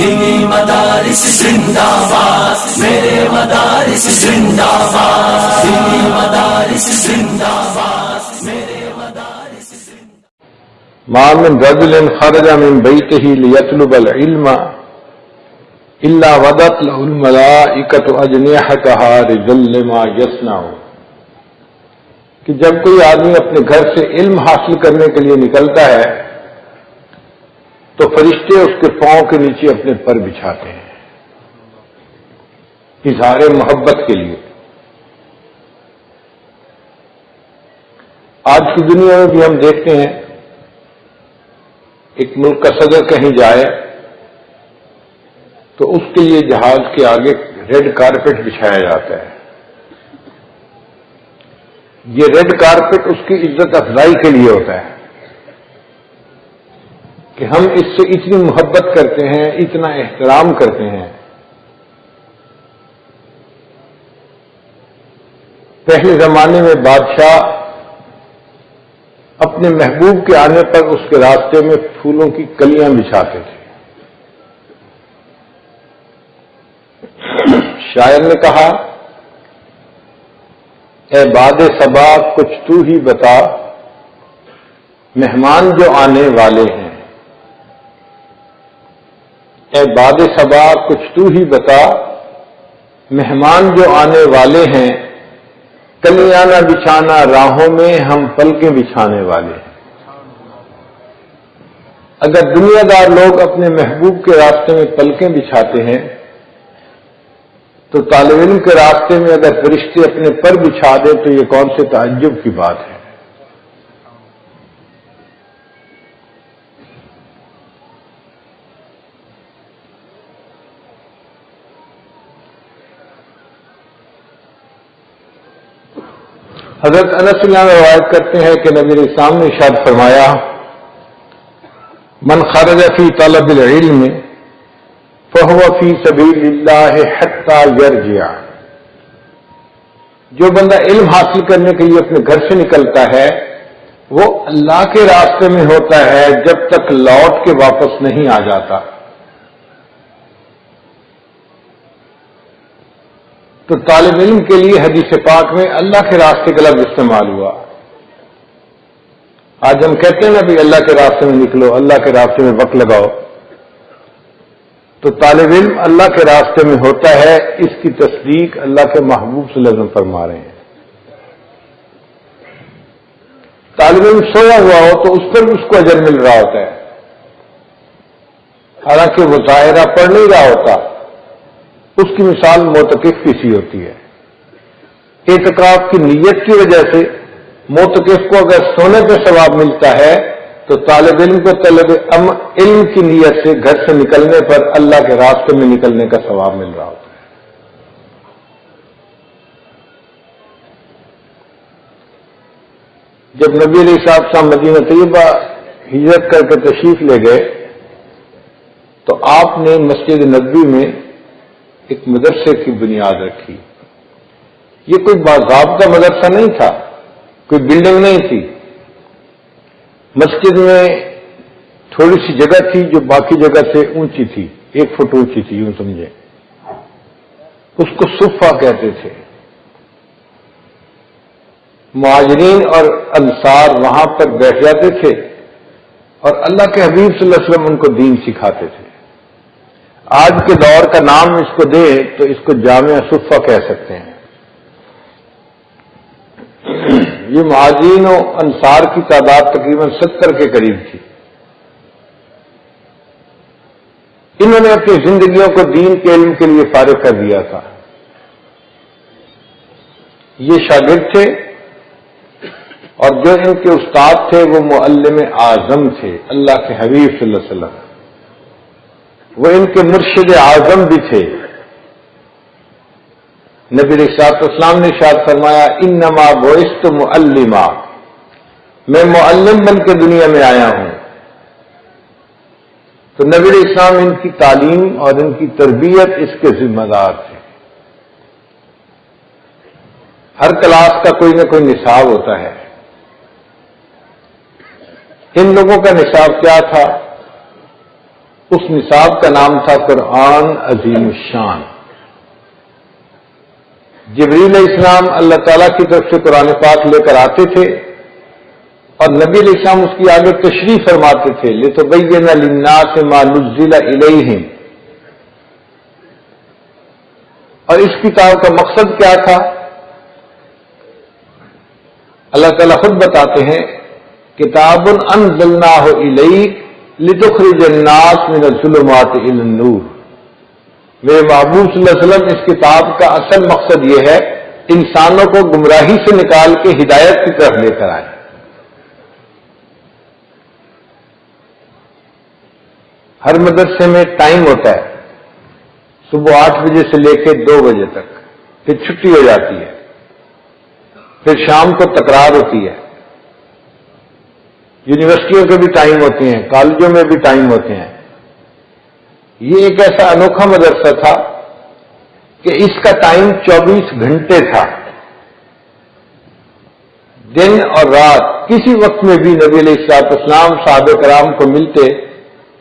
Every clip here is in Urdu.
دینی مدارس زندہ باد، میرے مدارس زندہ باد، دینی مدارس زندہ باد، میرے مدارس زندہ باد۔ ما من رجل خرج من بیته لیطلب العلم الا وضعت له الملائکۃ اجنحتها رجل لما یصنع، کہ جب کوئی آدمی اپنے گھر سے علم حاصل کرنے کے لیے نکلتا ہے تو فرشتے اس کے پاؤں کے نیچے اپنے پر بچھاتے ہیں اظہار محبت کے لیے۔ آج کی دنیا میں بھی ہم دیکھتے ہیں ایک ملک کا صدر کہیں جائے تو اس کے لیے جہاز کے آگے ریڈ کارپیٹ بچھایا جاتا ہے۔ یہ ریڈ کارپیٹ اس کی عزت افزائی کے لیے ہوتا ہے کہ ہم اس سے اتنی محبت کرتے ہیں، اتنا احترام کرتے ہیں۔ پہلے زمانے میں بادشاہ اپنے محبوب کے آنے پر اس کے راستے میں پھولوں کی کلیاں بچھاتے تھے۔ شاعر نے کہا، اے باد صبا کچھ تو ہی بتا، مہمان جو آنے والے ہیں۔ اے باد صبا کچھ تو ہی بتا، مہمان جو آنے والے ہیں، کلیاں نہ بچھانا راہوں میں، ہم پلکیں بچھانے والے ہیں۔ اگر دنیا دار لوگ اپنے محبوب کے راستے میں پلکیں بچھاتے ہیں تو طالب علم کے راستے میں اگر فرشتے اپنے پر بچھا دیں تو یہ کون سے تعجب کی بات ہے۔ حضرت انس رضی اللہ عنہ روایت کرتے ہیں کہ نبی علیہ السلام نے ارشاد فرمایا، من خرج فی طلب العلم فهو فی سبیل اللہ حتی یرجع، جو بندہ علم حاصل کرنے کے لیے اپنے گھر سے نکلتا ہے وہ اللہ کے راستے میں ہوتا ہے جب تک لوٹ کے واپس نہیں آ جاتا۔ تو طالب علم کے لیے حدیث پاک میں اللہ کے راستے کا لفظ استعمال ہوا۔ آج ہم کہتے ہیں نا بھی اللہ کے راستے میں نکلو، اللہ کے راستے میں وقت لگاؤ، تو طالب علم اللہ کے راستے میں ہوتا ہے، اس کی تصدیق اللہ کے محبوب صلی اللہ علیہ وسلم فرما رہے ہیں۔ طالب علم سویا ہوا ہو تو اس پر بھی اس کو اجر مل رہا ہوتا ہے، حالانکہ وہ ظاہرہ پڑھ نہیں رہا ہوتا۔ اس کی مثال معتکف کی سی ہوتی ہے۔ اعتکاف کی نیت کی وجہ سے معتکف کو اگر سونے پہ ثواب ملتا ہے تو طالب علم کو طلب علم کی نیت سے گھر سے نکلنے پر اللہ کے راستے میں نکلنے کا ثواب مل رہا ہوتا ہے۔ جب نبی علیہ السلام مدینہ طیبہ ہجرت کر کے تشریف لے گئے تو آپ نے مسجد نبوی میں ایک مدرسے کی بنیاد رکھی۔ یہ کوئی باضابطہ مدرسہ نہیں تھا، کوئی بلڈنگ نہیں تھی۔ مسجد میں تھوڑی سی جگہ تھی جو باقی جگہ سے اونچی تھی، 1 فٹ اونچی تھی، یوں سمجھے۔ اس کو صفہ کہتے تھے۔ مہاجرین اور انصار وہاں پر بیٹھ جاتے تھے اور اللہ کے حبیب صلی اللہ علیہ وسلم ان کو دین سکھاتے تھے۔ آج کے دور کا نام اس کو دے تو اس کو جامع صفہ کہہ سکتے ہیں۔ یہ مہاجرین و انصار کی تعداد تقریباً 70 کے قریب تھی۔ انہوں نے اپنی زندگیوں کو دین کے علم کے لیے فارغ کر دیا تھا۔ یہ شاگرد تھے اور جو ان کے استاد تھے وہ معلم اعظم تھے، اللہ کے حبیب صلی اللہ علیہ وسلم، وہ ان کے مرشد اعظم بھی تھے۔ نبی علیہ السلام نے ارشاد فرمایا، انما بعثت معلما، میں معلم بن کے دنیا میں آیا ہوں۔ تو نبی علیہ السلام ان کی تعلیم اور ان کی تربیت اس کے ذمہ دار تھے۔ ہر کلاس کا کوئی نہ کوئی نصاب ہوتا ہے۔ ان لوگوں کا نصاب کیا تھا؟ اس نصاب کا نام تھا قرآن عظیم الشان۔ جبریل علیہ السلام اللہ تعالیٰ کی طرف سے قرآن پاک لے کر آتے تھے اور نبی علیہ السلام اس کی آگے تشریح فرماتے تھے لِتُبَيِّنَ لِلنَّاسِ مَا نُزِّلَ إِلَيْهِمْ۔ اور اس کتاب کا مقصد کیا تھا؟ اللہ تعالیٰ خود بتاتے ہیں کتاب انزلناہ الیک لتخرج الناس من الظلمات الی النور۔ میرے محبوب صلی اللہ علیہ وسلم اس کتاب کا اصل مقصد یہ ہے انسانوں کو گمراہی سے نکال کے ہدایت کی طرف لے کر آئے۔ ہر مدرسے میں ٹائم ہوتا ہے، صبح 8 بجے سے لے کے 2 بجے تک، پھر چھٹی ہو جاتی ہے، پھر شام کو تکرار ہوتی ہے۔ یونیورسٹیوں کے بھی ٹائم ہوتے ہیں، کالجوں میں بھی ٹائم ہوتے ہیں۔ یہ ایک ایسا انوکھا مدرسہ تھا کہ اس کا ٹائم 24 گھنٹے تھا، دن اور رات کسی وقت میں بھی نبی علیہ الصلوۃ والسلام صحابہ کرام کو ملتے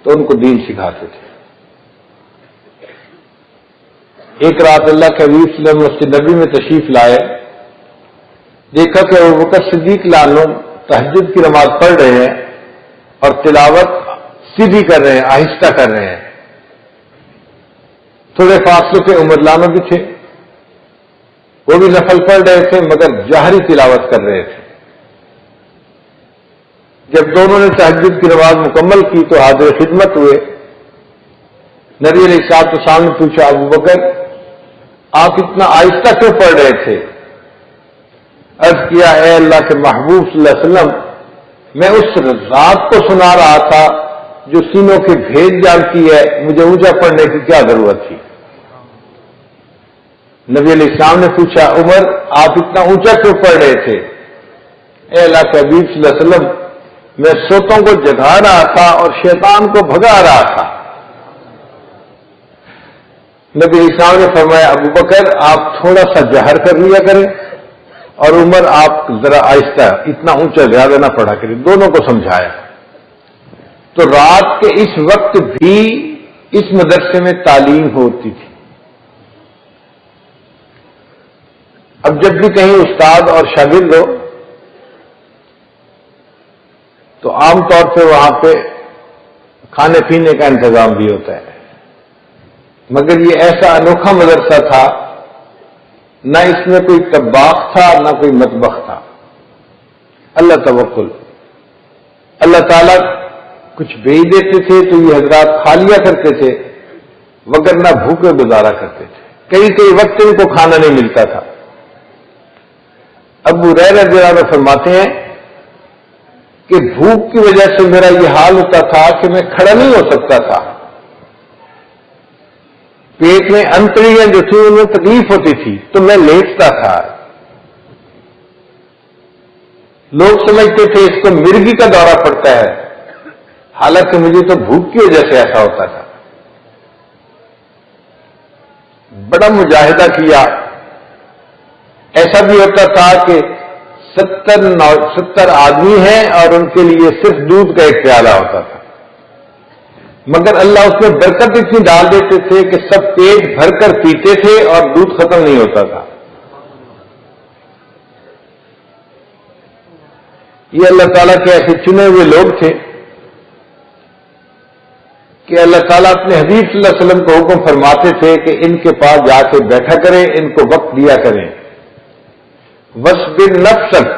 تو ان کو دین سکھاتے تھے۔ ایک رات اللہ کے حبیب صلی اللہ علیہ وسلم مسجد نبی میں تشریف لائے، دیکھا کہ ابوبکر صدیق لانو تہجد کی نماز پڑھ رہے ہیں اور تلاوت سیدھی کر رہے ہیں، آہستہ کر رہے ہیں۔ تھوڑے فاصلے پہ عمر لانو بھی تھے، وہ بھی نفل پڑھ رہے تھے مگر جہری تلاوت کر رہے تھے۔ جب دونوں نے تہجد کی نماز مکمل کی تو حاضر خدمت ہوئے۔ نبی علیہ الصلوۃ والسلام نے پوچھا ابوبکر آپ اتنا آہستہ کیوں پڑھ رہے تھے؟ عرض کیا اے اللہ کے محبوب صلی اللہ علیہ وسلم میں اس رات کو سنا رہا تھا جو سینوں کے بھید جانتی ہے، مجھے اونچا پڑھنے کی کیا ضرورت تھی؟ نبی علیہ السلام نے پوچھا عمر آپ اتنا اونچا کیوں پڑھ رہے تھے؟ اے اللہ کے حبیب صلی اللہ علیہ وسلم میں سوتوں کو جگا رہا تھا اور شیطان کو بھگا رہا تھا۔ نبی علیہ السلام نے فرمایا ابوبکر آپ تھوڑا سا جہر کر لیا کریں اور عمر آپ ذرا آہستہ، اتنا اونچا زیادہ نہ پڑھا کریں، دونوں کو سمجھایا۔ تو رات کے اس وقت بھی اس مدرسے میں تعلیم ہوتی تھی۔ اب جب بھی کہیں استاد اور شاگرد ہو تو عام طور پہ وہاں پہ کھانے پینے کا انتظام بھی ہوتا ہے، مگر یہ ایسا انوکھا مدرسہ تھا، نہ اس میں کوئی طباخ تھا نہ کوئی مطبخ تھا۔ اللہ توکل، اللہ تعالیٰ کچھ بھیج دیتے تھے تو یہ حضرات کھا لیا کرتے تھے، وگرنہ بھوکے گزارا کرتے تھے۔ کئی وقت ان کو کھانا نہیں ملتا تھا۔ ابو ہریرہ رضی اللہ عنہ فرماتے ہیں کہ بھوک کی وجہ سے میرا یہ حال ہوتا تھا کہ میں کھڑا نہیں ہو سکتا تھا، پیٹ میں انتڑیاں جو تھیں ان میں تکلیف ہوتی تھی تو میں لیٹتا تھا۔ لوگ سمجھتے تھے اس کو مرگی کا دورہ پڑتا ہے، حالانکہ مجھے تو بھوک کی وجہ سے ایسا ہوتا تھا۔ بڑا مجاہدہ کیا، ایسا بھی ہوتا تھا کہ 70 آدمی ہیں اور ان کے لیے صرف دودھ کا ایک پیالہ ہوتا تھا، مگر اللہ اس میں برکت اتنی ڈال دیتے تھے کہ سب پیٹ بھر کر پیتے تھے اور دودھ ختم نہیں ہوتا تھا۔ یہ اللہ تعالیٰ کے ایسے چنے ہوئے لوگ تھے کہ اللہ تعالیٰ اپنے حبیب صلی اللہ علیہ وسلم کو حکم فرماتے تھے کہ ان کے پاس جا کے بیٹھا کریں، ان کو وقت دیا کریں۔ وَاصْبِرْ نَفْسَكَ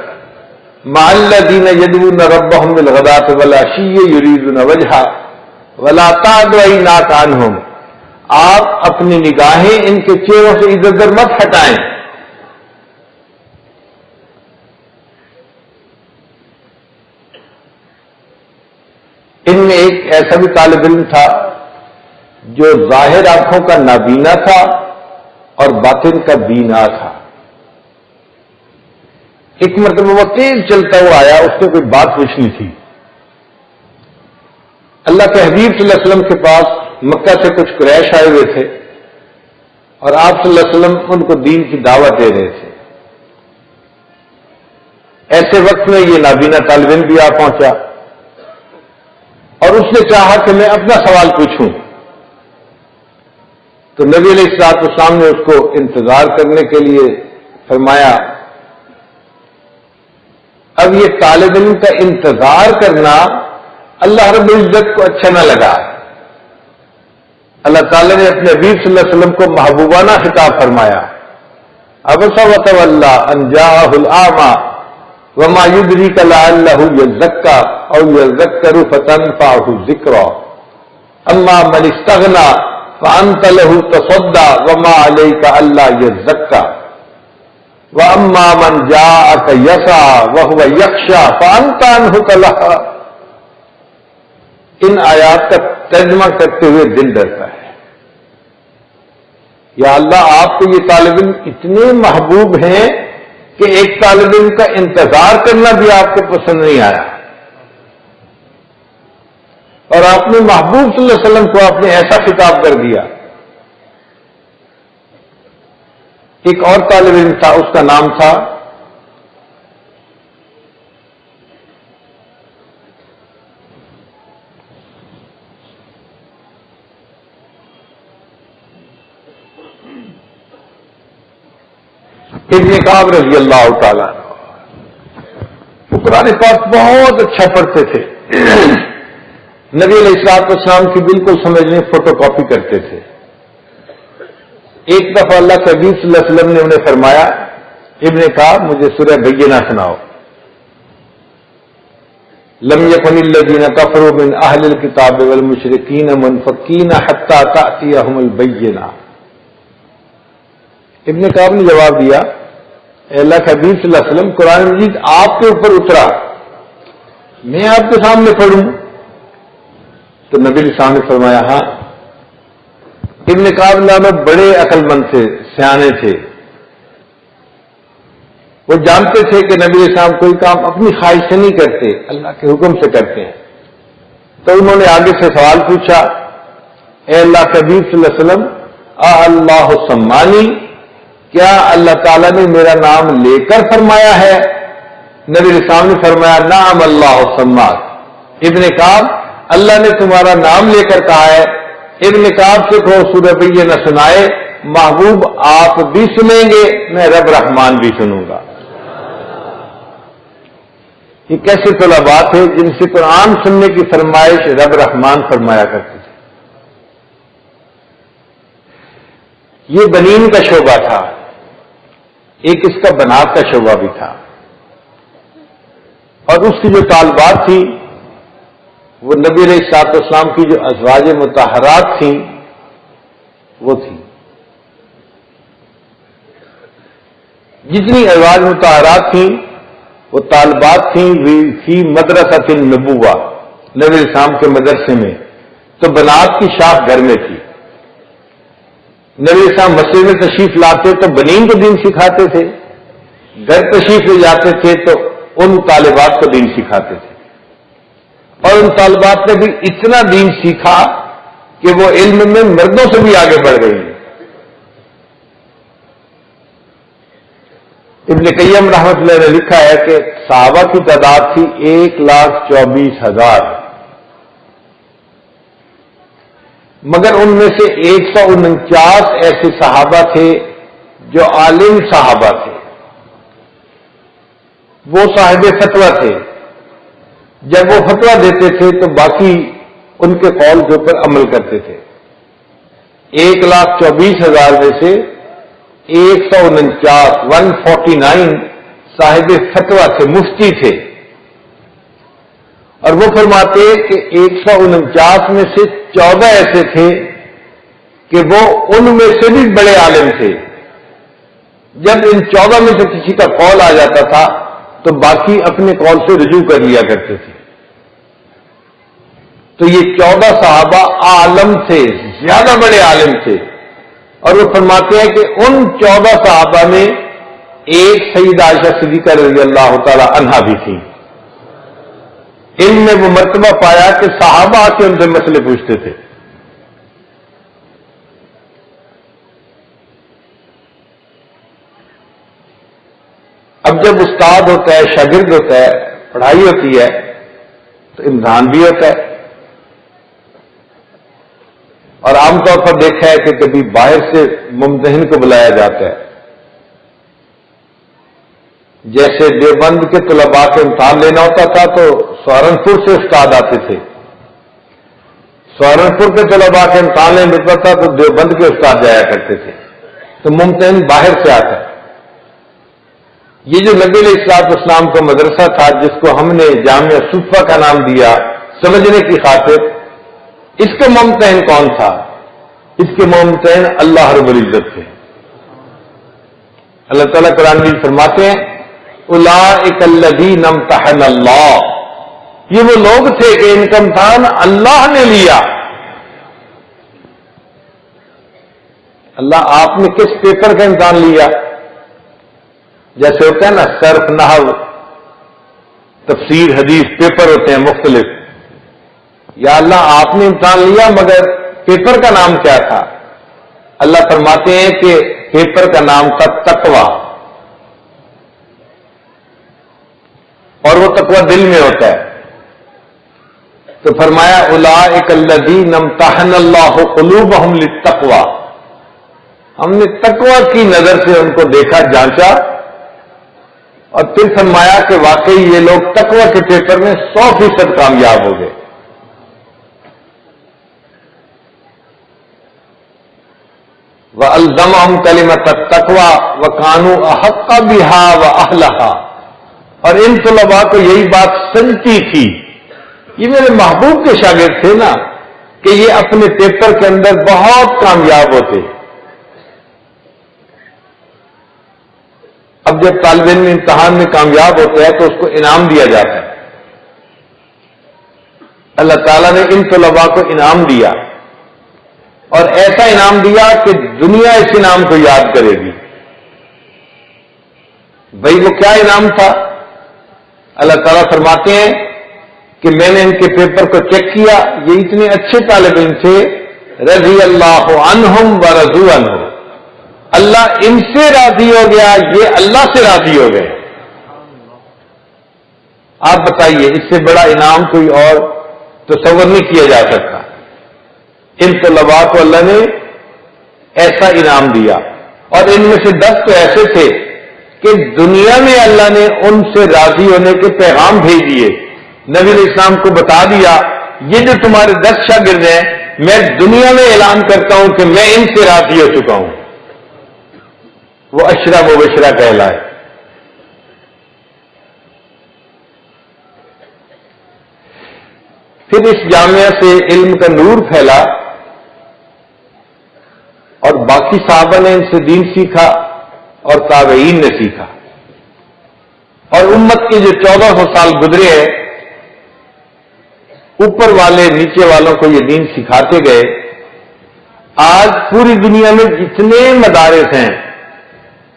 مَعَ الَّذِينَ يَدْعُونَ رَبَّهُم بِالْغَدَاةِ وَالْعَشِيِّ يُرِيدُونَ وَجْهَهُ وَلَا تَعْدُ عَيْنَاكَ عَنْهُمْ، آپ اپنی نگاہیں ان کے چہروں سے ادھر ادھر مت ہٹائیں۔ ان میں ایک ایسا بھی طالب علم تھا جو ظاہر آنکھوں کا نابینا تھا اور باطن کا بینا تھا۔ ایک مرتبہ وہ تیز چلتا ہوا آیا، اس نے کوئی بات پوچھنی تھی۔ اللہ کے حبیب صلی اللہ علیہ وسلم کے پاس مکہ سے کچھ قریش آئے ہوئے تھے اور آپ صلی اللہ علیہ وسلم ان کو دین کی دعوت دے رہے تھے۔ ایسے وقت میں یہ نابینا طالب علم بھی آ پہنچا۔ اور اس نے چاہا کہ میں اپنا سوال پوچھوں. تو نبی علیہ الصلوۃ والسلام نے اس کو انتظار کرنے کے لیے فرمایا. اب یہ طالب علم کا انتظار کرنا اللہ رب العزت کو اچھا نہ لگا. اللہ تعالیٰ نے اپنے حبیب صلی اللہ علیہ وسلم کو محبوبانہ خطاب فرمایا. ابس وتولی ان جاءہ الاعمی وما یدریک لعلہ یزکا او یذکر فتنفعہ الذکری اما من استغنی فانت له تصدی وما علیک الا یزکا واما من جاءک یسعی وهو یخشی فانت عنہ تلہی. ان آیات کا ترجمہ کرتے ہوئے دل ڈرتا ہے. یا اللہ آپ کو یہ طالب علم اتنے محبوب ہیں کہ ایک طالب علم کا انتظار کرنا بھی آپ کو پسند نہیں آیا, اور آپ نے محبوب صلی اللہ علیہ وسلم کو آپ نے ایسا خطاب کر دیا. ایک اور طالب علم تھا, اس کا نام تھا ابن کعب رضی اللہ تعالیٰ. وہ قرآن پاک بہت اچھا پڑھتے تھے. نبی علیہ الصلوۃ والسلام کی بالکل سمجھنے فوٹو کاپی کرتے تھے. ایک دفعہ اللہ کے حبیب صلی اللہ علیہ وسلم نے انہیں فرمایا, ابن کعب مجھے سورہ بینہ سناؤ. لم یکن الذین کفروا من اہل الکتاب والمشرکین منفکین حتی تأتیہم البینہ. ابن کعب نے جواب دیا, اے اللہ کے حبیب صلی اللہ علیہ وسلم, قرآن مجید آپ کے اوپر اترا, میں آپ کے سامنے پڑھوں؟ تو نبی علیہ السلام نے فرمایا ہاں. ابن کعب میں بڑے عقل مند تھے, سیانے تھے. وہ جانتے تھے کہ نبی علیہ السلام کوئی کام اپنی خواہش سے نہیں کرتے, اللہ کے حکم سے کرتے ہیں. تو انہوں نے آگے سے سوال پوچھا, اے اللہ کے حبیب صلی اللہ علیہ وسلم, اللہ سمانی, کیا اللہ تعالیٰ نے میرا نام لے کر فرمایا ہے؟ نبی علیہ السلام نے فرمایا نعم اللہ سماک. ابن کعب, اللہ نے تمہارا نام لے کر کہا ہے. ابن کعب سے کہو سورہ بینہ سنائے, محبوب آپ بھی سنیں گے, میں رب رحمان بھی سنوں گا. یہ کیسے طلباء تھے جن سے قرآن سننے کی فرمائش رب رحمان فرمایا کرتے تھے. یہ بنین کا شعبہ تھا, ایک اس کا بنات کا شعبہ بھی تھا, اور اس کی جو طالبات تھی وہ نبی علیہ الصلوۃ والسلام کی جو ازواج مطہرات تھیں وہ تھیں. جتنی ازواج مطہرات تھیں وہ طالبات تھیں فی مدرسۃ النبوہ, نبی علیہ السلام کے مدرسے میں. تو بنات کی شاخ گھر میں تھی. نبی علیہ السلام مسجد میں تشریف لاتے تو بنین کو دین سکھاتے تھے, گھر تشریف لے جاتے تھے تو ان طالبات کو دین سکھاتے تھے. اور ان طالبات نے بھی اتنا دین سیکھا کہ وہ علم میں مردوں سے بھی آگے بڑھ گئی ہیں. ابن قیم رحمۃ اللہ نے لکھا ہے کہ صحابہ کی تعداد تھی 1,24,000, مگر ان میں سے 149 ایسے صحابہ تھے جو عالم صحابہ تھے, وہ صاحب فتویٰ تھے. جب وہ فتویٰ دیتے تھے تو باقی ان کے قول کے اوپر عمل کرتے تھے. 1,24,000 میں سے 149 صاحب فتویٰ تھے, مفتی تھے. اور وہ فرماتے کہ 149 میں سے 14 ایسے تھے کہ وہ ان میں سے بھی بڑے عالم تھے. جب ان 14 میں سے کسی کا قول آ جاتا تھا تو باقی اپنے قول سے رجوع کر لیا کرتے تھے. تو یہ 14 صحابہ عالم تھے, زیادہ بڑے عالم تھے. اور وہ فرماتے ہیں کہ ان 14 صحابہ میں ایک سیدہ عائشہ صدیقہ رضی اللہ تعالی عنہا بھی تھی. ان میں وہ مرتبہ پایا کہ صحابہ آ کے ان سے مسئلے پوچھتے تھے. اب جب استاد ہوتا ہے, شاگرد ہوتا ہے, پڑھائی ہوتی ہے تو امتحان بھی ہوتا ہے. عام طور پر دیکھا ہے کہ کبھی باہر سے ممتحن کو بلایا جاتا ہے. جیسے دیوبند کے طلباء کے امتحان لینا ہوتا تھا تو سہارنپور سے استاد آتے تھے. سہارنپور کے طلباء کے امتحان لینا ہوتا تھا تو دیوبند کے استاد جایا کرتے تھے. تو ممتحن باہر سے آتا ہے. یہ جو نبی علیہ الصلوۃ والسلام کا مدرسہ تھا جس کو ہم نے جامعہ صفہ کا نام دیا سمجھنے کی خاطر، اس کا ممتحن کون تھا؟ اس کے ممتحن اللہ رب العزت تھے. اللہ تعالیٰ قرآن میں فرماتے ہیں اولئک الذین امتحن اللہ، یہ وہ لوگ تھے کہ ان کا امتحان اللہ نے لیا. اللہ آپ نے کس پیپر کا امتحان لیا؟ جیسے ہوتا ہے نا صرف، نحو، تفسیر، حدیث، پیپر ہوتے ہیں مختلف. یا اللہ آپ نے امتحان لیا مگر پیپر کا نام کیا تھا؟ اللہ فرماتے ہیں کہ پیپر کا نام تھا تقوی، اور وہ تقوی دل میں ہوتا ہے. تو فرمایا اولئک الذین امتحن اللہ قلوبہم للتقوی، ہم نے تقوی کی نظر سے ان کو دیکھا، جانچا، اور پھر فرمایا کہ واقعی یہ لوگ تقوی کے پیپر میں 100% کامیاب ہو گئے. وَأَلْزَمَهُمْ كَلِمَةَ التَّقْوَى وَكَانُوا أَحَقَّ بِهَا وَأَهْلَهَا، اور ان طلباء کو یہی بات سنتی تھی. یہ میرے محبوب کے شاگرد تھے نا کہ یہ اپنے پیپر کے اندر بہت کامیاب ہوتے. اب جب طالب علم امتحان میں کامیاب ہوتا ہے تو اس کو انعام دیا جاتا ہے. اللہ تعالیٰ نے ان طلباء کو انعام دیا، اور ایسا انعام دیا کہ دنیا اس انعام کو یاد کرے گی. بھائی وہ کیا انعام تھا؟ اللہ تعالیٰ فرماتے ہیں کہ میں نے ان کے پیپر کو چیک کیا، یہ اتنے اچھے طالب علم تھے، رضی اللہ عنہم ورضوا عنہ، اللہ ان سے راضی ہو گیا، یہ اللہ سے راضی ہو گئے. آپ بتائیے اس سے بڑا انعام کوئی اور تصور نہیں کیا جا سکتا. ان طلباء کو اللہ نے ایسا انعام دیا، اور ان میں سے 10 تو ایسے تھے کہ دنیا میں اللہ نے ان سے راضی ہونے کے پیغام بھیج دیے. نبی علیہ السلام کو بتا دیا یہ جو تمہارے 10 شاگرد ہیں، میں دنیا میں اعلان کرتا ہوں کہ میں ان سے راضی ہو چکا ہوں. وہ اشرا مبشرہ کہلائے. پھر اس جامعہ سے علم کا نور پھیلا، اور باقی صحابہ نے ان سے دین سیکھا اور تابعین نے سیکھا. اور امت کے جو 1400 سال گزرے ہیں، اوپر والے نیچے والوں کو یہ دین سکھاتے گئے. آج پوری دنیا میں جتنے مدارس ہیں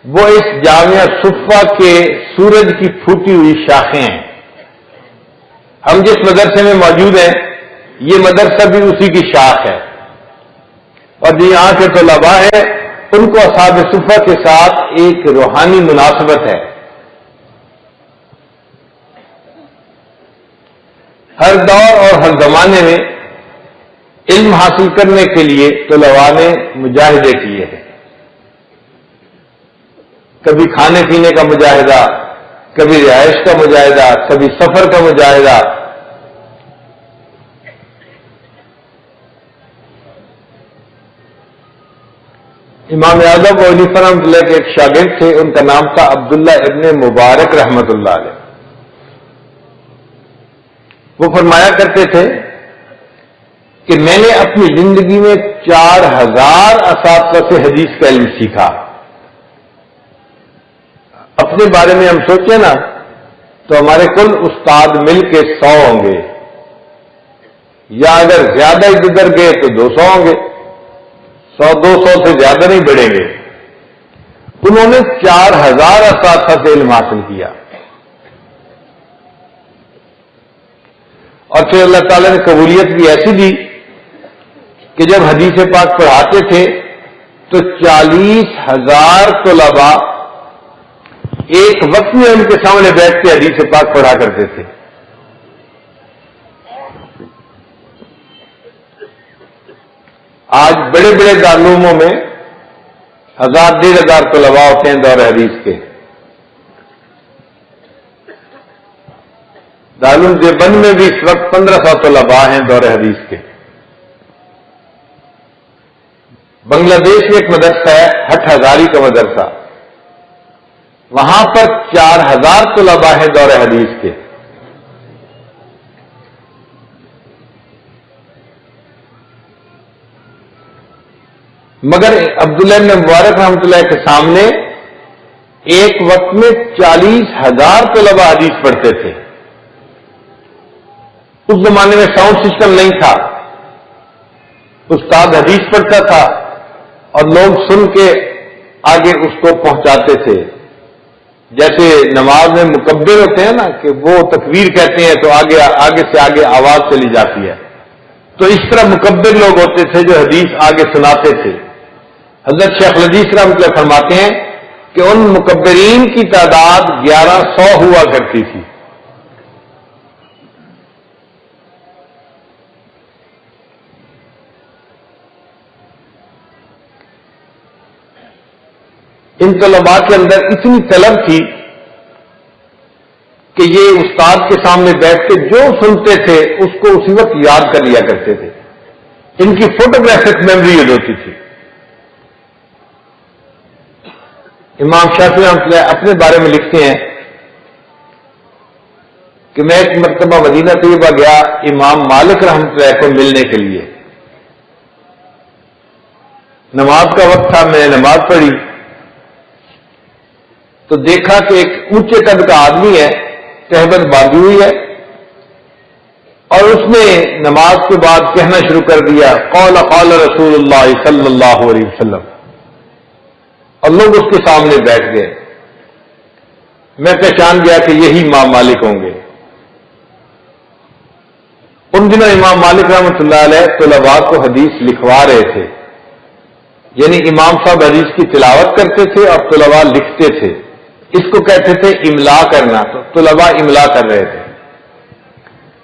وہ اس جامعہ صفہ کے سورج کی پھوٹی ہوئی شاخیں ہیں. ہم جس مدرسے میں موجود ہیں یہ مدرسہ بھی اسی کی شاخ ہے، اور جو یہاں کے طلباء ہیں ان کو اصحاب صفہ کے ساتھ ایک روحانی مناسبت ہے. ہر دور اور ہر زمانے میں علم حاصل کرنے کے لیے طلباء نے مجاہدے کیے ہیں. کبھی کھانے پینے کا مجاہدہ، کبھی رہائش کا مجاہدہ، کبھی سفر کا مجاہدہ. امام اعظم ابو حنیفہ رحمۃ اللہ کے ایک شاگرد تھے، ان کا نام تھا عبداللہ ابن مبارک رحمۃ اللہ علیہ. وہ فرمایا کرتے تھے کہ میں نے اپنی زندگی میں 4000 اساتذہ سے حدیث کا علم سیکھا. اپنے بارے میں ہم سوچیں نا تو ہمارے کل استاد مل کے 100 ہوں گے، یا اگر زیادہ ادھر گئے تو 200 ہوں گے. 100-200 سے زیادہ نہیں بڑھیں گے. انہوں نے 4000 اساتذہ سے علم حاصل کیا. اور پھر اللہ تعالیٰ نے قبولیت بھی ایسی دی کہ جب حدیث پاک پڑھاتے تھے تو 40,000 طلباء ایک وقت میں ان کے سامنے بیٹھ کے حدیث پاک پڑھا کرتے تھے. آج بڑے بڑے دارالعلوموں میں 1000-1500 طلباء ہوتے ہیں دور حدیث کے. دارالعلوم دیوبند میں بھی اس وقت 1500 طلباء ہیں دور حدیث کے. بنگلہ دیش میں ایک مدرسہ ہے ہٹھ ہزاری کا مدرسہ، وہاں پر 4000 طلباء ہیں دور حدیث کے. مگر عبداللہ بن مبارک رحمۃ اللہ کے سامنے ایک وقت میں 40,000 طلباء حدیث پڑھتے تھے. اس زمانے میں ساؤنڈ سسٹم نہیں تھا، استاد حدیث پڑھتا تھا اور لوگ سن کے آگے اس کو پہنچاتے تھے. جیسے نماز میں مکبر ہوتے ہیں نا کہ وہ تکبیر کہتے ہیں تو آگے سے آگے آواز چلی جاتی ہے، تو اس طرح مکبر لوگ ہوتے تھے جو حدیث آگے سناتے تھے. حضرت شیخ الحدیث رحمۃ اللہ فرماتے ہیں کہ ان مکبرین کی تعداد 1100 ہوا کرتی تھی. ان طلباء کے اندر اتنی طلب تھی کہ یہ استاد کے سامنے بیٹھ کے جو سنتے تھے اس کو اسی وقت یاد کر لیا کرتے تھے. ان کی فوٹوگرافک میموری ہوتی تھی. امام شافعی رحمۃ اللہ اپنے بارے میں لکھتے ہیں کہ میں ایک مرتبہ مدینہ طیبہ گیا امام مالک رحمۃ اللہ کو ملنے کے لیے. نماز کا وقت تھا، میں نے نماز پڑھی تو دیکھا کہ ایک اونچے قد کا آدمی ہے، تہبند باندھی ہوئی ہے، اور اس نے نماز کے بعد کہنا شروع کر دیا قال قال رسول اللہ صلی اللہ علیہ وسلم، اور لوگ اس کے سامنے بیٹھ گئے. میں پہچان گیا کہ یہی امام مالک ہوں گے. ان دنوں امام مالک رحمۃ اللہ علیہ طلباء کو حدیث لکھوا رہے تھے، یعنی امام صاحب حدیث کی تلاوت کرتے تھے اور طلباء لکھتے تھے. اس کو کہتے تھے املا کرنا، تو طلباء املا کر رہے تھے.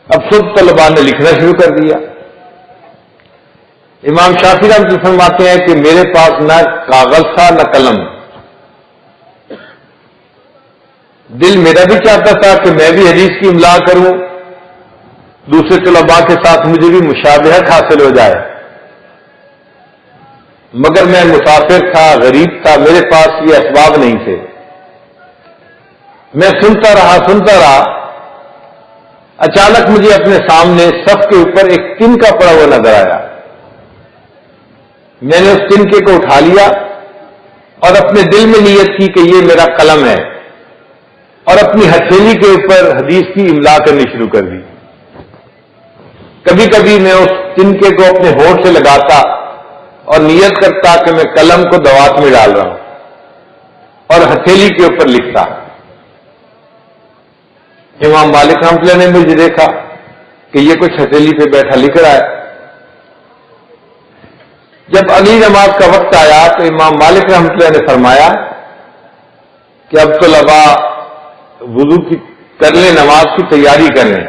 اب خود طلباء نے لکھنا شروع کر دیا. امام شافعی رحمۃ اللہ فرماتے ہیں کہ میرے پاس نہ کاغذ تھا نہ قلم. دل میرا بھی چاہتا تھا کہ میں بھی حدیث کی املا کروں، دوسرے طلباء کے ساتھ مجھے بھی مشابہت حاصل ہو جائے، مگر میں مسافر تھا، غریب تھا، میرے پاس یہ اسباب نہیں تھے. میں سنتا رہا. اچانک مجھے اپنے سامنے صف کے اوپر ایک تنکا پڑا ہوا نظر آیا. میں نے اس تنکے کو اٹھا لیا اور اپنے دل میں نیت کی کہ یہ میرا قلم ہے، اور اپنی ہتھیلی کے اوپر حدیث کی املا کرنی شروع کر دی. کبھی کبھی میں اس تنکے کو اپنے ہونٹ سے لگاتا اور نیت کرتا کہ میں قلم کو دوات میں ڈال رہا ہوں اور ہتھیلی کے اوپر لکھتا. امام مالک رحمۃ اللہ نے مجھے دیکھا کہ یہ کچھ ہتھیلی پہ بیٹھا لکھ رہا ہے. جب اگلی نماز کا وقت آیا تو امام مالک رحمۃ اللہ نے فرمایا کہ اب طلباء وضو کر لیں، نماز کی تیاری کر لیں.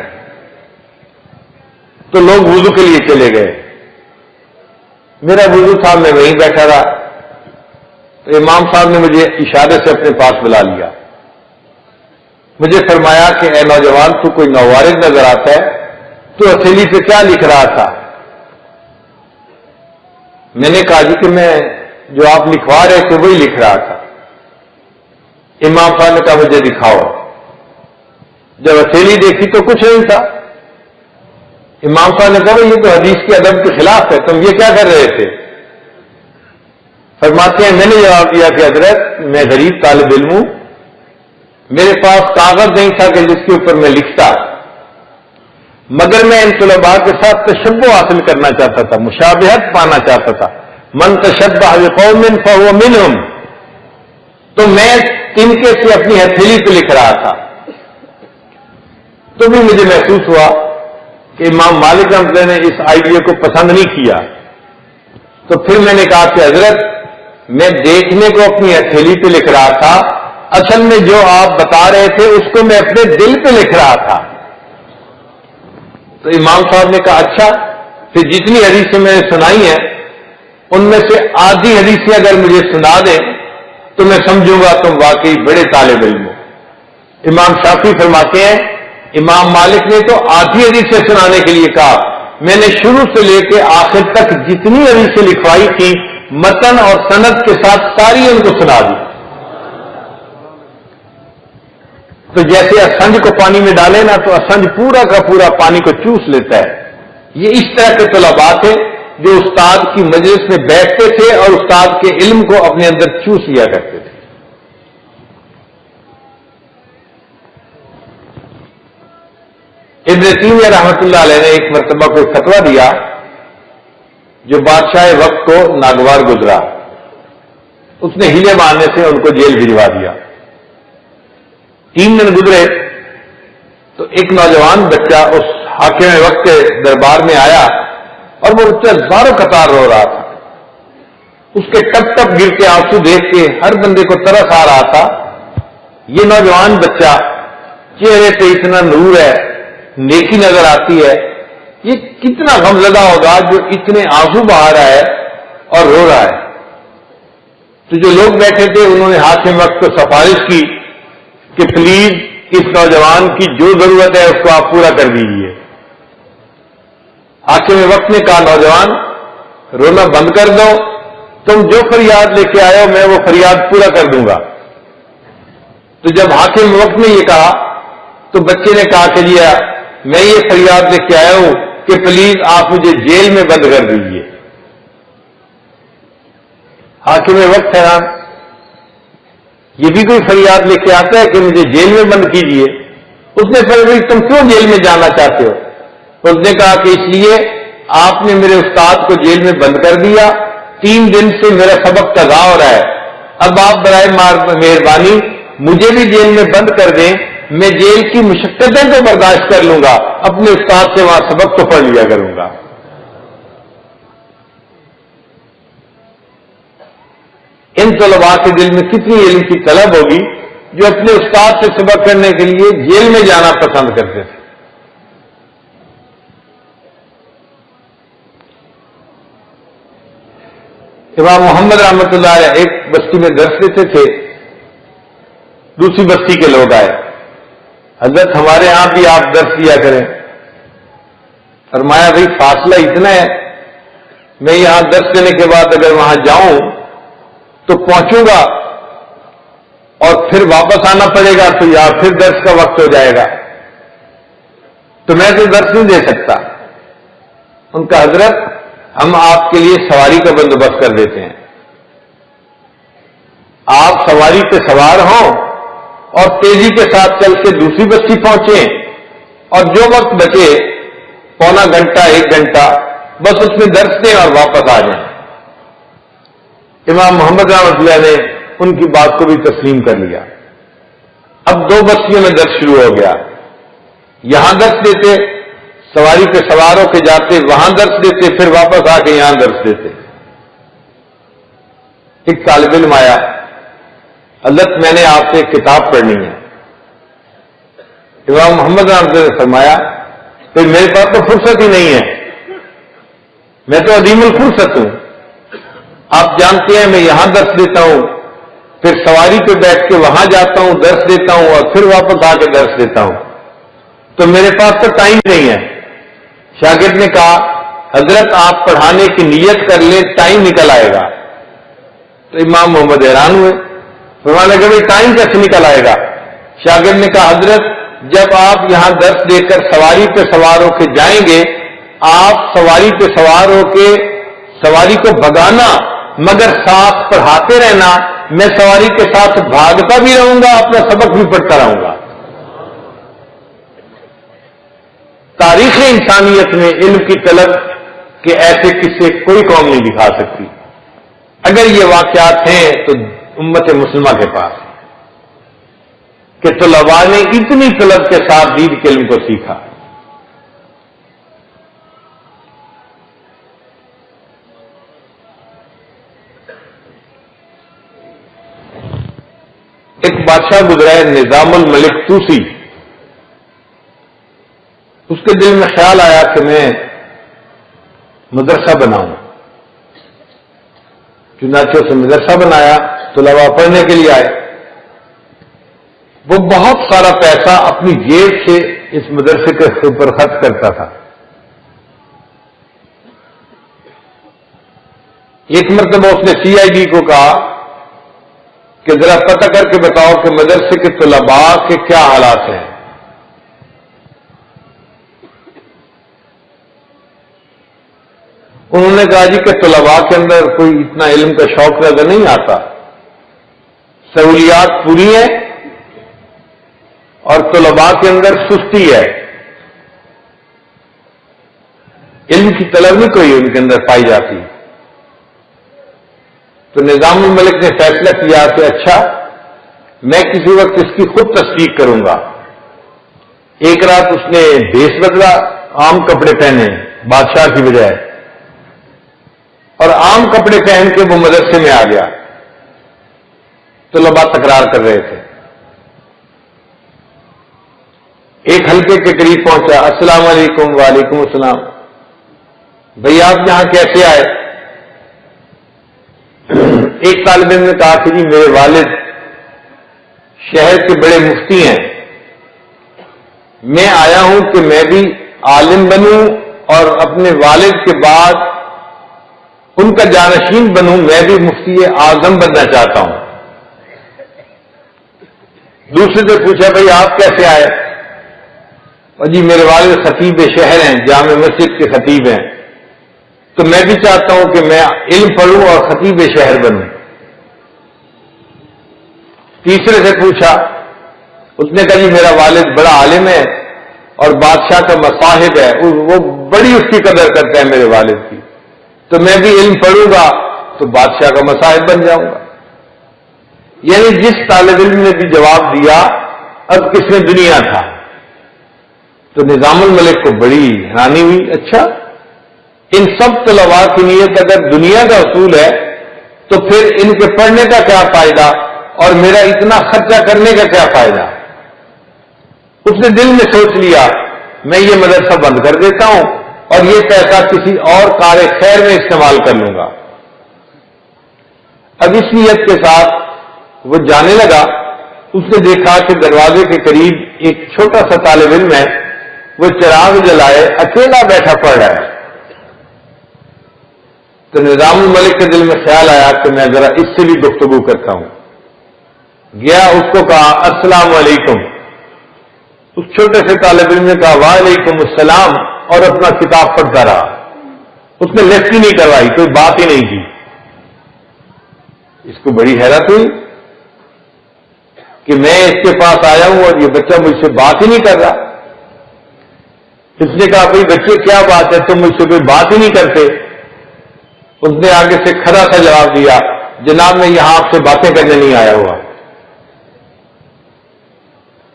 تو لوگ وضو کے لیے چلے گئے. میرا وضو تھا، میں وہیں بیٹھا رہا. تو امام صاحب نے مجھے اشارے سے اپنے پاس بلا لیا. مجھے فرمایا کہ اے نوجوان، تو کوئی نوارد نظر آتا ہے، تو ہتھیلی پہ کیا لکھ رہا تھا؟ میں نے کہا جی کہ میں جو آپ لکھوا رہے تھے وہی لکھ رہا تھا. امام صاحب نے کہا مجھے دکھاؤ. جب ہتھیلی دیکھی تو کچھ نہیں تھا. امام صاحب نے کہا یہ تو حدیث کے ادب کے خلاف ہے، تم یہ کیا کر رہے تھے؟ فرماتے ہیں میں نے جواب دیا کہ حضرت میں غریب طالب علم ہوں، میرے پاس کاغذ نہیں تھا کہ جس کے اوپر میں لکھتا، مگر میں ان طلباء کے ساتھ تشبہ حاصل کرنا چاہتا تھا، مشابہت پانا چاہتا تھا. من تشبہ بقوم فہو منہم. تو میں تنکے سے اپنی ہتھیلی پہ لکھ رہا تھا. تو بھی مجھے محسوس ہوا کہ امام مالک رحمۃ اللہ نے اس آئیڈیا کو پسند نہیں کیا. تو پھر میں نے کہا کہ حضرت میں دیکھنے کو اپنی ہتھیلی پہ لکھ رہا تھا، اصل میں جو آپ بتا رہے تھے اس کو میں اپنے دل پہ لکھ رہا تھا. تو امام صاحب نے کہا اچھا، پھر جتنی حدیثیں میں نے سنائی ہیں ان میں سے آدھی حدیثیں اگر مجھے سنا دیں تو میں سمجھوں گا تم واقعی بڑے طالب علم ہو۔ امام شافعی فرماتے ہیں امام مالک نے تو آدھی حدیثیں سنانے کے لیے کہا، میں نے شروع سے لے کے آخر تک جتنی حدیثیں لکھوائی تھی متن اور سند کے ساتھ ساری ان کو سنا دی۔ تو جیسے اسنج کو پانی میں ڈالے نا تو اسنج پورا کا پورا پانی کو چوس لیتا ہے، یہ اس طرح کے طلباء تھے جو استاد کی مجلس میں بیٹھتے تھے اور استاد کے علم کو اپنے اندر چوس لیا کرتے تھے۔ ابن تیمیہ رحمۃ اللہ علیہ نے ایک مرتبہ کوئی فتویٰ دیا جو بادشاہ وقت کو ناگوار گزرا، اس نے ہیلے مارنے سے ان کو جیل بھجوا دیا۔ 3 دن گزرے تو ایک نوجوان بچہ اس حاکم وقت کے دربار میں آیا اور وہ بچہ زاروں قطار رو رہا تھا، اس کے ٹپ ٹپ گرتے آنسو دیکھ کے ہر بندے کو ترس آ رہا تھا۔ یہ نوجوان بچہ چہرے پہ اتنا نور ہے، نیکی نظر آتی ہے، یہ کتنا غمزدہ ہوگا جو اتنے آنسو بہا رہا ہے اور رو رہا ہے۔ تو جو لوگ بیٹھے تھے انہوں نے حاکم وقت کو سفارش کی کہ پلیز اس نوجوان کی جو ضرورت ہے اس کو آپ پورا کر دیجیے۔ حاکم وقت نے کہا نوجوان رونا بند کر دو، تم جو فریاد لے کے آئے ہو میں وہ فریاد پورا کر دوں گا۔ تو جب حاکم وقت نے یہ کہا تو بچے نے کہا کہ جی میں یہ فریاد لے کے آیا ہوں کہ پلیز آپ مجھے جیل میں بند کر دیجیے۔ حاکم وقت حیران، یہ بھی کوئی فریاد لے کے آتا ہے کہ مجھے جیل میں بند کیجیے؟ اس نے پہلے تم کیوں جیل میں جانا چاہتے ہو؟ اس نے کہا کہ اس لیے آپ نے میرے استاد کو جیل میں بند کر دیا، 3 دن سے میرا سبق قضا ہو رہا ہے، اب آپ برائے مہربانی مجھے بھی جیل میں بند کر دیں، میں جیل کی مشقتیں تو برداشت کر لوں گا، اپنے استاد سے وہاں سبق تو پڑھ لیا کروں گا۔ ان طلباء کے دل میں کتنی علم کی طلب ہوگی جو اپنے استاد سے سبق کرنے کے لیے جیل میں جانا پسند کرتے تھے۔ امام محمد رحمۃ اللہ علیہ ایک بستی میں درس دیتے تھے، دوسری بستی کے لوگ آئے، حضرت ہمارے ہاں بھی آپ درس دیا کریں۔ فرمایا بھائی فاصلہ اتنا ہے، میں یہاں درس دینے کے بعد اگر وہاں جاؤں تو پہنچوں گا اور پھر واپس آنا پڑے گا تو یا پھر درس کا وقت ہو جائے گا، تو میں تو درس نہیں دے سکتا۔ ان کا حضرت ہم آپ کے لیے سواری کا بندوبست کر دیتے ہیں، آپ سواری پہ سوار ہوں اور تیزی کے ساتھ چل کے دوسری بستی پہنچیں اور جو وقت بچے پونا گھنٹہ 1 گھنٹہ بس اس میں درس دیں اور واپس آ جائیں۔ امام محمد رحمۃ اللہ نے ان کی بات کو بھی تسلیم کر لیا۔ اب 2 بستیوں میں درس شروع ہو گیا، یہاں درس دیتے، سواری پہ سوار ہو کے جاتے، وہاں درس دیتے، پھر واپس آ کے یہاں درس دیتے۔ ایک طالب علم آیا، حضرت میں نے آپ سے ایک کتاب پڑھنی ہے۔ امام محمد رحمۃ اللہ نے فرمایا کہ میرے پاس تو فرصت ہی نہیں ہے، میں تو عدیم الفرصت ہوں، آپ جانتے ہیں میں یہاں درس دیتا ہوں، پھر سواری پہ بیٹھ کے وہاں جاتا ہوں درس دیتا ہوں اور پھر واپس آ کے درس دیتا ہوں، تو میرے پاس تو ٹائم نہیں ہے۔ شاگرد نے کہا حضرت آپ پڑھانے کی نیت کر لیں، ٹائم نکل آئے گا۔ تو امام محمد حیران ہوئے، فرمانے لگے بھائی ٹائم کیسے نکل آئے گا؟ شاگرد نے کہا حضرت جب آپ یہاں درس دے کر سواری پہ سوار ہو کے جائیں گے، آپ سواری پہ سوار ہو کے سواری کو بھگانا مگر ساتھ پڑھاتے رہنا، میں سواری کے ساتھ بھاگتا بھی رہوں گا، اپنا سبق بھی پڑھتا رہوں گا۔ تاریخ انسانیت میں علم کی طلب کے ایسے قصے کوئی قوم نہیں دکھا سکتی۔ اگر یہ واقعات ہیں تو امت مسلمہ کے پاس کہ طلباء نے اتنی طلب کے ساتھ دین کے علم کو سیکھا۔ ایک بادشاہ گزرا ہے نظام الملک توسی، اس کے دل میں خیال آیا کہ میں مدرسہ بناؤں، چنانچہ سے مدرسہ بنایا، طلباء پڑھنے کے لیے آئے. وہ بہت سارا پیسہ اپنی جیب سے اس مدرسے کے اوپر خرچ کرتا تھا. ایک مرتبہ اس نے CID کو کہا کہ ذرا پتہ کر کے بتاؤ کہ مدرسے کے طلباء کے کیا حالات ہیں. انہوں نے کہا جی کہ طلباء کے اندر کوئی اتنا علم کا شوق نظر نہیں آتا، سہولیات پوری ہیں اور طلباء کے اندر سستی ہے، علم کی طلب نہیں کوئی ان کے اندر پائی جاتی. تو نظام الملک نے فیصلہ کیا کہ اچھا میں کسی وقت اس کی خود تصدیق کروں گا. ایک رات اس نے بھیس بدلا، عام کپڑے پہنے بادشاہ کی بجائے، اور عام کپڑے پہن کے وہ مدرسے میں آ گیا. طلباء تکرار کر رہے تھے. ایک حلقے کے قریب پہنچا، السلام علیکم. وعلیکم السلام. بھئی آپ یہاں کیسے آئے؟ ایک طالب علم نے کہا کہ جی میرے والد شہر کے بڑے مفتی ہیں، میں آیا ہوں کہ میں بھی عالم بنوں اور اپنے والد کے بعد ان کا جانشین بنوں، میں بھی مفتی اعظم بننا چاہتا ہوں. دوسرے سے پوچھا بھئی آپ کیسے آئے؟ اور جی میرے والد خطیب شہر ہیں، جامع مسجد کے خطیب ہیں، تو میں بھی چاہتا ہوں کہ میں علم پڑھوں اور خطیب شہر بنوں. تیسرے سے پوچھا، اس نے کہا جی میرا والد بڑا عالم ہے اور بادشاہ کا مصاحب ہے، وہ بڑی اس کی قدر کرتا ہے میرے والد کی، تو میں بھی علم پڑھوں گا تو بادشاہ کا مصاحب بن جاؤں گا. یعنی جس طالب علم نے بھی جواب دیا اب کس میں دنیا تھا. تو نظام الملک کو بڑی حیرانی ہوئی، اچھا ان سب طلباء کی نیت اگر دنیا کا اصول ہے تو پھر ان کے پڑھنے کا کیا فائدہ اور میرا اتنا خرچہ کرنے کا کیا فائدہ. اس نے دل میں سوچ لیا میں یہ مدرسہ بند کر دیتا ہوں اور یہ پیسہ کسی اور کار خیر میں استعمال کر لوں گا. اب اس نیت کے ساتھ وہ جانے لگا. اس نے دیکھا کہ دروازے کے قریب ایک چھوٹا سا طالب علم ہے، وہ چراغ جلائے اکیلا بیٹھا پڑ رہا ہے. تو نظام الملک کے دل میں خیال آیا کہ میں ذرا اس سے بھی گفتگو کرتا ہوں. گیا، اس کو کہا السلام علیکم. اس چھوٹے سے طالب علم نے کہا وعلیکم السلام اور اپنا کتاب پڑھتا رہا. اس نے لیفٹ ہی نہیں کروائی، کوئی بات ہی نہیں کی. اس کو بڑی حیرت ہوئی کہ میں اس کے پاس آیا ہوں اور یہ بچہ مجھ سے بات ہی نہیں کر رہا. اس نے کہا بھائی بچے کیا بات ہے، تم مجھ سے کوئی بات ہی نہیں کرتے. اس نے آگے سے کھڑا سا جواب دیا جناب میں یہاں آپ سے باتیں کرنے نہیں آیا ہوا.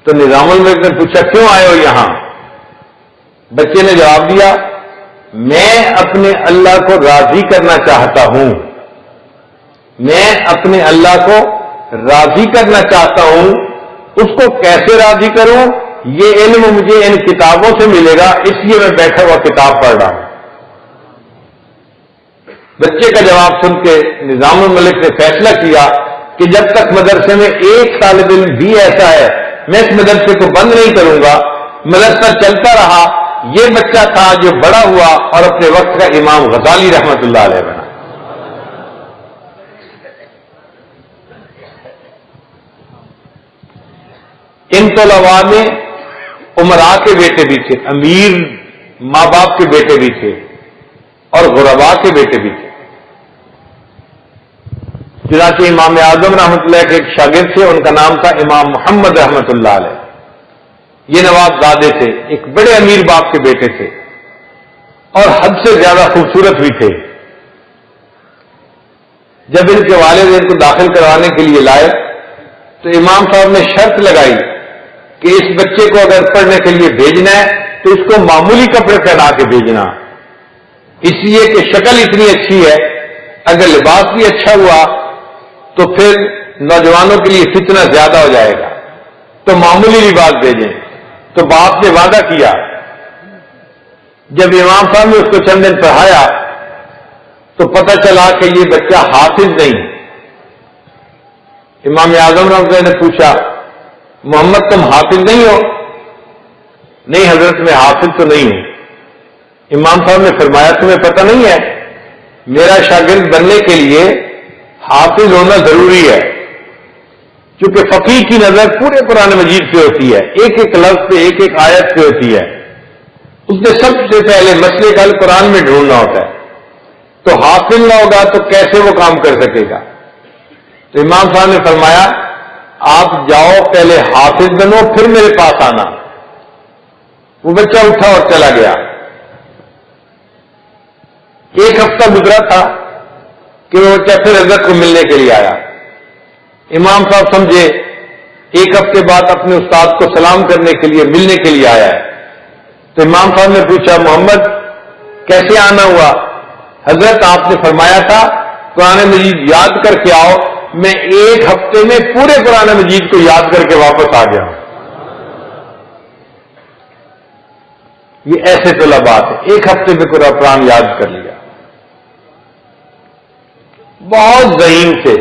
تو نظام الملک نے پوچھا کیوں آئے ہو یہاں؟ بچے نے جواب دیا میں اپنے اللہ کو راضی کرنا چاہتا ہوں، میں اپنے اللہ کو راضی کرنا چاہتا ہوں. اس کو کیسے راضی کروں یہ علم مجھے ان کتابوں سے ملے گا، اس لیے میں بیٹھا ہوا کتاب پڑھ رہا ہوں. بچے کا جواب سن کے نظام الملک نے فیصلہ کیا کہ جب تک مدرسے میں ایک طالب علم بھی ایسا ہے میں اس مدرسے کو بند نہیں کروں گا. مدرسہ چلتا رہا. یہ بچہ تھا جو بڑا ہوا اور اپنے وقت کا امام غزالی رحمت اللہ علیہ بنا. ان طلباء میں عمراء کے بیٹے بھی تھے، امیر ماں باپ کے بیٹے بھی تھے اور غرباء کے بیٹے بھی تھے. چنانچہ امام اعظم رحمۃ اللہ کے ایک شاگرد تھے، ان کا نام تھا امام محمد رحمۃ اللہ علیہ. یہ نواب زادے تھے، ایک بڑے امیر باپ کے بیٹے تھے اور حد سے زیادہ خوبصورت بھی تھے. جب ان کے والد ان کو داخل کروانے کے لیے لائے تو امام صاحب نے شرط لگائی کہ اس بچے کو اگر پڑھنے کے لیے بھیجنا ہے تو اس کو معمولی کپڑے پہنا کے بھیجنا، اس لیے کہ شکل اتنی اچھی ہے، اگر لباس بھی اچھا ہوا تو پھر نوجوانوں کے لیے فتنہ زیادہ ہو جائے گا، تو معمولی لباس بھیجیں. تو باپ نے وعدہ کیا. جب امام صاحب نے اس کو چند دن پڑھایا تو تو پتہ چلا کہ یہ بچہ حافظ نہیں ہے۔ امام اعظم رحمۃ اللہ نے پوچھا محمد تم حافظ نہیں ہو؟ نہیں حضرت میں حافظ تو نہیں ہوں۔ امام صاحب نے فرمایا تمہیں پتہ نہیں ہے میرا شاگرد بننے کے لیے حافظ ہونا ضروری ہے، کیونکہ فقیہ کی نظر پورے قرآن مجید پہ ہوتی ہے، ایک ایک لفظ پہ ایک ایک آیت پہ ہوتی ہے، اس نے سب سے پہلے مسئلے کا حل قرآن میں ڈھونڈنا ہوتا ہے، تو حافظ نہ ہوگا تو کیسے وہ کام کر سکے گا؟ تو امام صاحب نے فرمایا آپ جاؤ پہلے حافظ بنو پھر میرے پاس آنا۔ وہ بچہ اٹھا اور چلا گیا۔ ایک ہفتہ گزرا تھا کہ وہ بچہ پھر حضرت کو ملنے کے لیے آیا۔ امام صاحب سمجھے ایک ہفتے بعد اپنے استاد کو سلام کرنے کے لیے ملنے کے لیے آیا ہے، تو امام صاحب نے پوچھا محمد کیسے آنا ہوا؟ حضرت آپ نے فرمایا تھا قرآن مجید یاد کر کے آؤ، میں ایک ہفتے میں پورے قرآن مجید کو یاد کر کے واپس آ گیا ہوں۔ یہ ایسے طلبات ہے، ایک ہفتے میں قرآن یاد کر لیا، بہت ذہین تھے۔